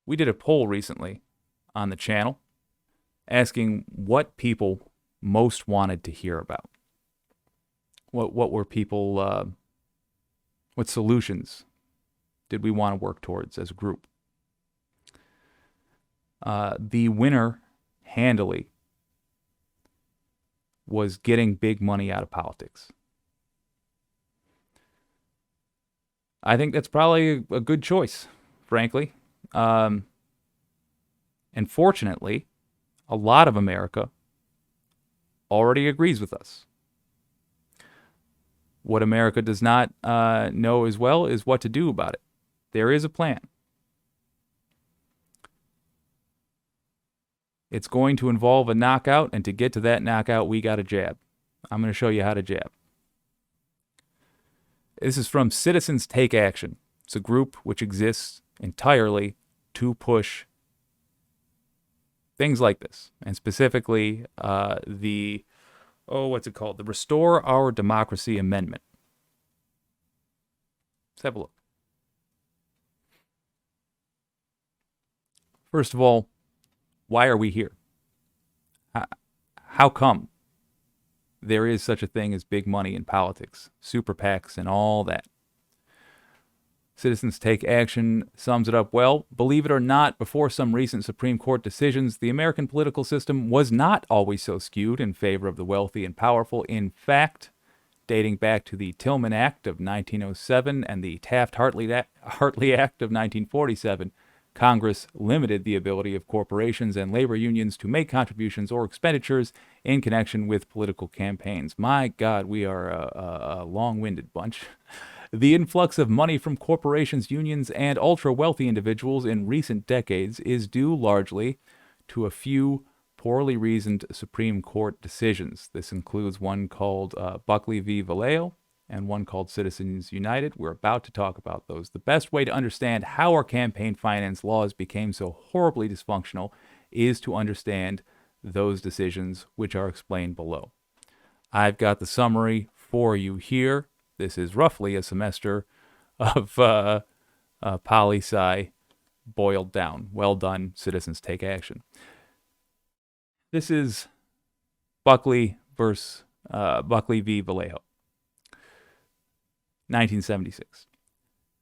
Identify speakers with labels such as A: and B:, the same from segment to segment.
A: We did a poll recently on the channel asking what people most wanted to hear about. What were people, what solutions did we want to work towards as a group? The winner handily was getting big money out of politics. I think that's probably a good choice, frankly. And fortunately, a lot of America already agrees with us. What America does not know as well is what to do about it. There is a plan. It's going to involve a knockout, and to get to that knockout, we got to jab. I'm going to show you how to jab. This is from Citizens Take Action. It's a group which exists entirely to push things like this, and specifically the Restore Our Democracy Amendment. Let's have a look. First of all, why are we here? How come there is such a thing as big money in politics, super PACs, and all that? Citizens Take Action sums it up well. Believe it or not, before some recent Supreme Court decisions, the American political system was not always so skewed in favor of the wealthy and powerful. In fact, dating back to the Tillman Act of 1907 and the Taft-Hartley Act of 1947, Congress limited the ability of corporations and labor unions to make contributions or expenditures in connection with political campaigns. My God, we are a long-winded bunch. The influx of money from corporations, unions, and ultra-wealthy individuals in recent decades is due largely to a few poorly reasoned Supreme Court decisions. This includes one called Buckley v. Vallejo and one called Citizens United. We're about to talk about those. The best way to understand how our campaign finance laws became so horribly dysfunctional is to understand those decisions, which are explained below. I've got the summary for you here. This is roughly a semester of poli-sci boiled down. Well done, Citizens Take Action. This is Buckley v. Vallejo, 1976.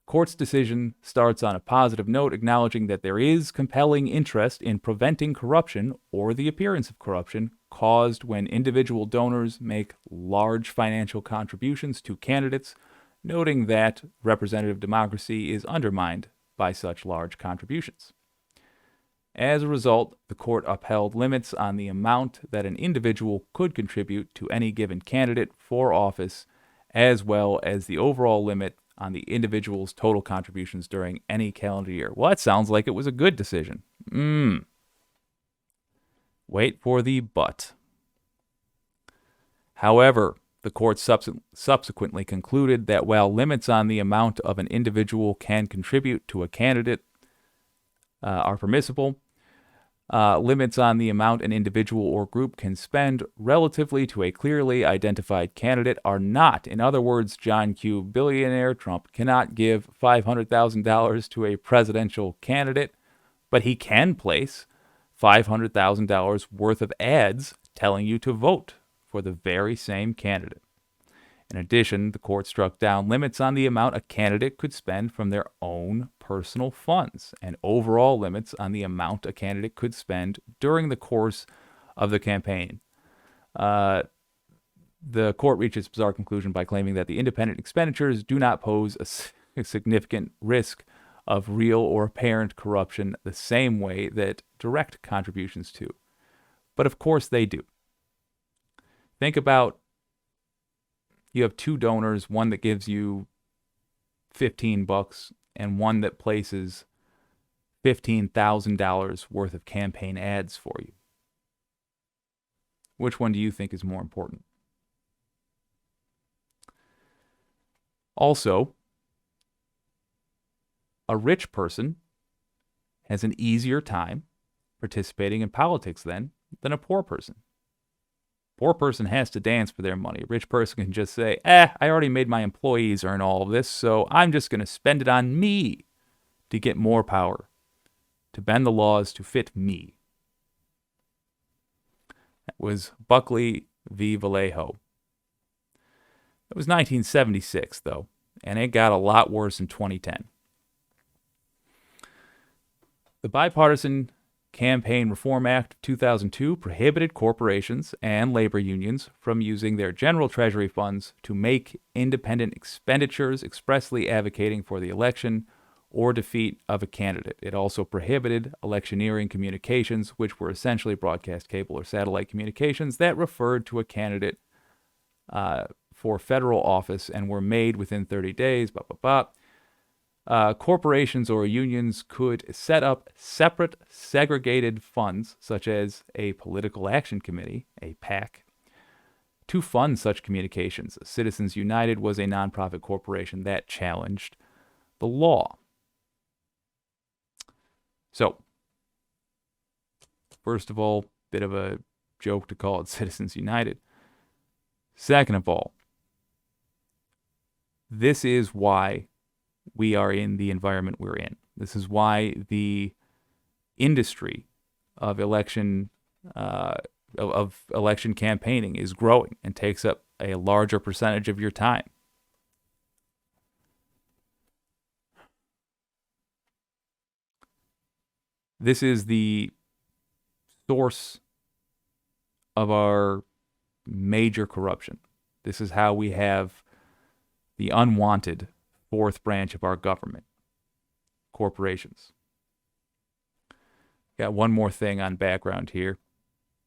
A: Court's decision starts on a positive note, acknowledging that there is compelling interest in preventing corruption or the appearance of corruption caused when individual donors make large financial contributions to candidates, noting that representative democracy is undermined by such large contributions. As a result, the court upheld limits on the amount that an individual could contribute to any given candidate for office, as well as the overall limit on the individual's total contributions during any calendar year. Well, that sounds like it was a good decision. Wait for the but. However, the court subsequently concluded that while limits on the amount of an individual can contribute to a candidate are permissible, limits on the amount an individual or group can spend relatively to a clearly identified candidate are not. In other words, John Q. Billionaire Trump cannot give $500,000 to a presidential candidate, but he can place $500,000 worth of ads telling you to vote for the very same candidate. In addition, the court struck down limits on the amount a candidate could spend from their own personal funds and overall limits on the amount a candidate could spend during the course of the campaign. The court reached its bizarre conclusion by claiming that the independent expenditures do not pose a significant risk of real or apparent corruption the same way that direct contributions do. But of course they do. Think about, you have two donors, one that gives you $15 and one that places $15,000 worth of campaign ads for you. Which one do you think is more important? Also, a rich person has an easier time participating in politics than a poor person. Poor person has to dance for their money. A rich person can just say, I already made my employees earn all of this, so I'm just going to spend it on me to get more power to bend the laws to fit me. That was Buckley v. Vallejo. It was 1976, though, and it got a lot worse in 2010. The Bipartisan Campaign Reform Act of 2002 prohibited corporations and labor unions from using their general treasury funds to make independent expenditures expressly advocating for the election or defeat of a candidate. It also prohibited electioneering communications, which were essentially broadcast cable or satellite communications that referred to a candidate for federal office and were made within 30 days, corporations or unions could set up separate segregated funds, such as a political action committee, a PAC, to fund such communications. Citizens United was a nonprofit corporation that challenged the law. So, first of all, bit of a joke to call it Citizens United. Second of all, this is why we are in the environment we're in. This is why the industry of election campaigning is growing and takes up a larger percentage of your time. This is the source of our major corruption. This is how we have the unwanted fourth branch of our government, corporations. Got one more thing on background here.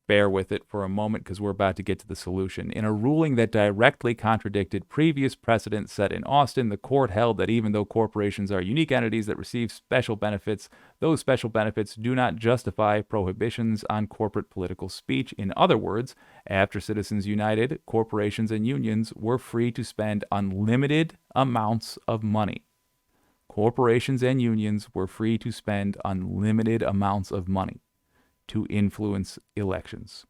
A: Bear with it for a moment because we're about to get to the solution. In a ruling that directly contradicted previous precedent set in Austin, the court held that even though corporations are unique entities that receive special benefits, those special benefits do not justify prohibitions on corporate political speech. In other words, after Citizens United, corporations and unions were free to spend unlimited amounts of money. Corporations and unions were free to spend unlimited amounts of money to influence elections.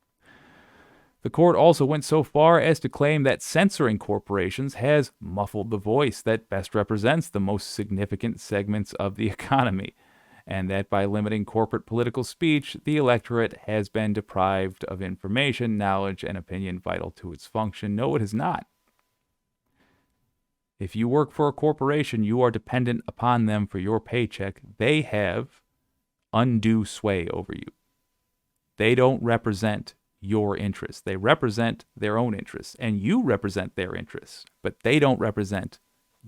A: The court also went so far as to claim that censoring corporations has muffled the voice that best represents the most significant segments of the economy, and that by limiting corporate political speech, the electorate has been deprived of information, knowledge, and opinion vital to its function. No, it has not. If you work for a corporation, you are dependent upon them for your paycheck. They have undue sway over you. They don't represent your interests. They represent their own interests, and you represent their interests, but they don't represent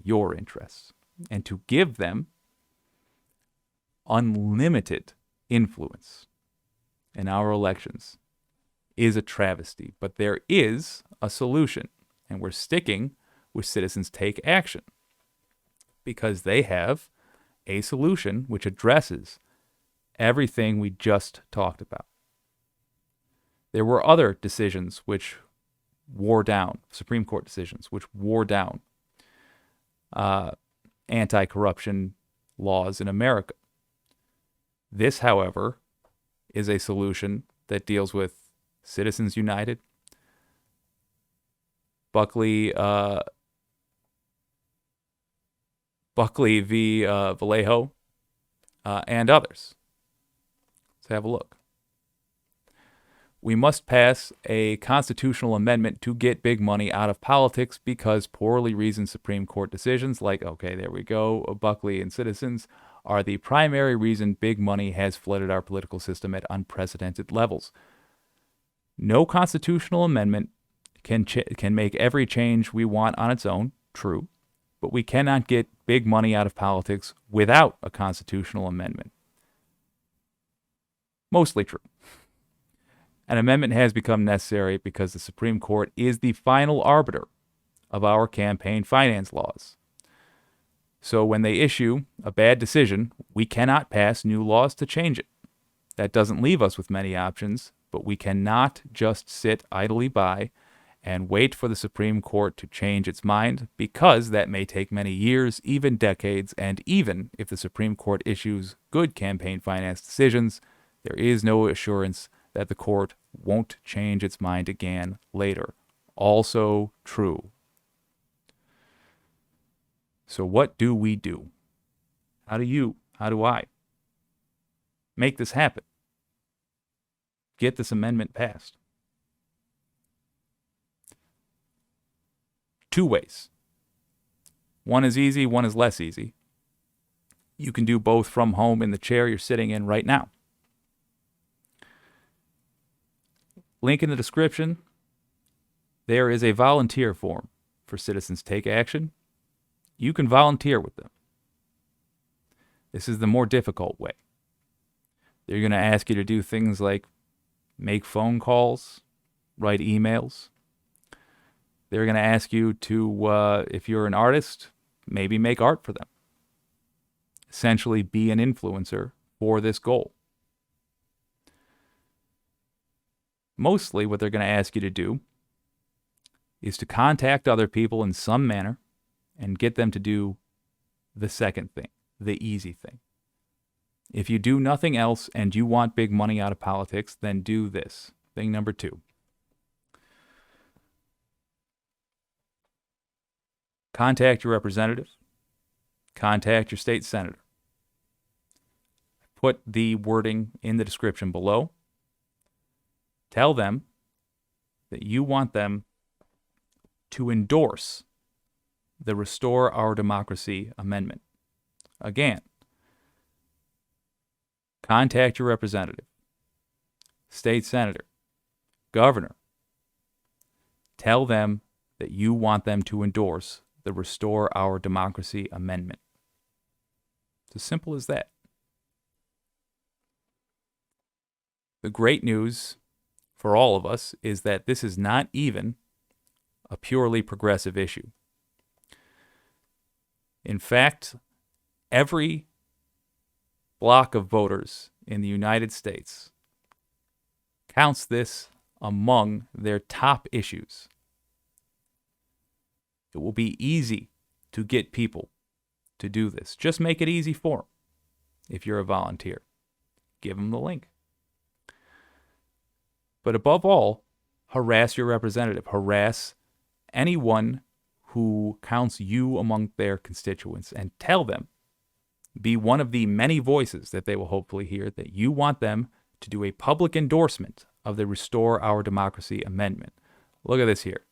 A: your interests. And to give them unlimited influence in our elections is a travesty, but there is a solution, and we're sticking with Citizens Take Action because they have a solution which addresses everything we just talked about. There were other decisions which wore down, Supreme Court decisions, which wore down anti-corruption laws in America. This, however, is a solution that deals with Citizens United, Buckley v. Vallejo, and others. Let's have a look. We must pass a constitutional amendment to get big money out of politics because poorly reasoned Supreme Court decisions like, okay, there we go, Buckley and Citizens, are the primary reason big money has flooded our political system at unprecedented levels. No constitutional amendment can make every change we want on its own, true, but we cannot get big money out of politics without a constitutional amendment. Mostly true. An amendment has become necessary because the Supreme Court is the final arbiter of our campaign finance laws. So when they issue a bad decision, we cannot pass new laws to change it. That doesn't leave us with many options, but we cannot just sit idly by and wait for the Supreme Court to change its mind, because that may take many years, even decades, and even if the Supreme Court issues good campaign finance decisions, there is no assurance that the court won't change its mind again later. Also true. So what do we do? How do I make this happen. Get this amendment passed. 2 ways. One is easy, one is less easy. You can do both from home in the chair you're sitting in right now. Link in the description. There is a volunteer form for Citizens Take Action. You can volunteer with them. This is the more difficult way. They're going to ask you to do things like make phone calls, write emails. They're going to ask you to, if you're an artist, maybe make art for them. Essentially be an influencer for this goal. Mostly what they're going to ask you to do is to contact other people in some manner and get them to do the second thing, the easy thing. If you do nothing else and you want big money out of politics, then do this. Thing number 2. Contact your representative. Contact your state senator. Put the wording in the description below. Tell them that you want them to endorse the Restore Our Democracy Amendment. Again, contact your representative, state senator, governor. Tell them that you want them to endorse the Restore Our Democracy Amendment. It's as simple as that. The great news for all of us is that this is not even a purely progressive issue. In fact, every block of voters in the United States counts this among their top issues. It will be easy to get people to do this. Just make it easy for them if you're a volunteer. Give them the link. But above all, harass your representative. Harass anyone who counts you among their constituents and tell them, be one of the many voices that they will hopefully hear, that you want them to do a public endorsement of the Restore Our Democracy Amendment. Look at this here.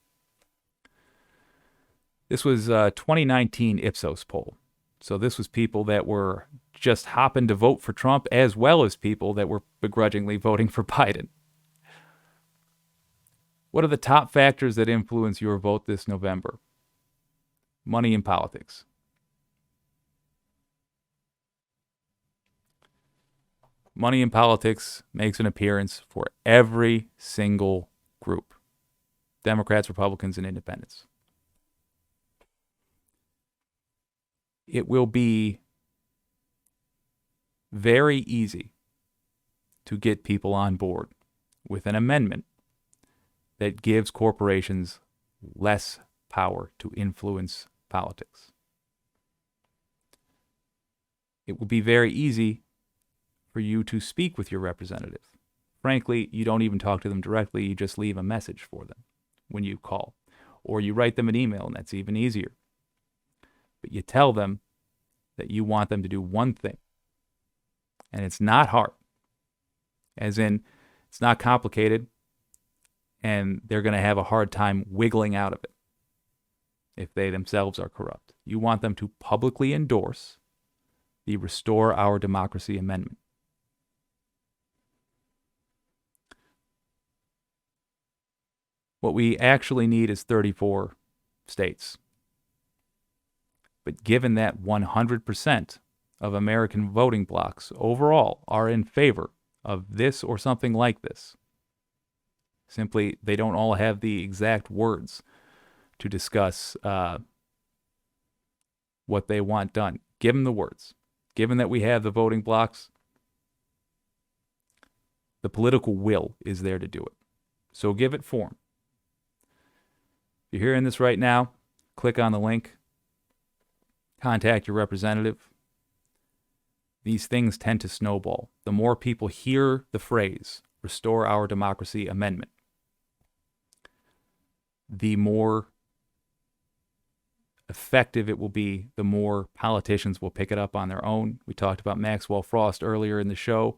A: This was a 2019 Ipsos poll. So this was people that were just hopping to vote for Trump, as well as people that were begrudgingly voting for Biden. What are the top factors that influence your vote this November? Money in politics. Money in politics makes an appearance for every single group. Democrats, Republicans, and independents. It will be very easy to get people on board with an amendment that gives corporations less power to influence politics. It will be very easy for you to speak with your representative. Frankly, you don't even talk to them directly, you just leave a message for them when you call. Or you write them an email, and that's even easier. But you tell them that you want them to do one thing. And it's not hard. As in, it's not complicated, and they're going to have a hard time wiggling out of it if they themselves are corrupt. You want them to publicly endorse the Restore Our Democracy Amendment. What we actually need is 34 states. But given that 100% of American voting blocks overall are in favor of this or something like this, simply, they don't all have the exact words to discuss what they want done. Give them the words. Given that we have the voting blocks, the political will is there to do it. So give it form. If you're hearing this right now, click on the link. Contact your representative. These things tend to snowball. The more people hear the phrase, Restore Our Democracy Amendment, the more effective it will be, the more politicians will pick it up on their own. We talked about Maxwell Frost earlier in the show.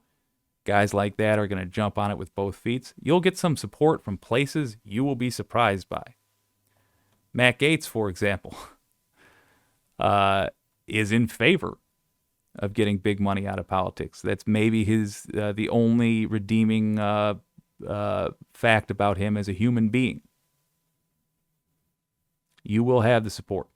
A: Guys like that are going to jump on it with both feet. You'll get some support from places you will be surprised by. Matt Gaetz, for example, is in favor of getting big money out of politics. That's maybe his the only redeeming fact about him as a human being. You will have the support.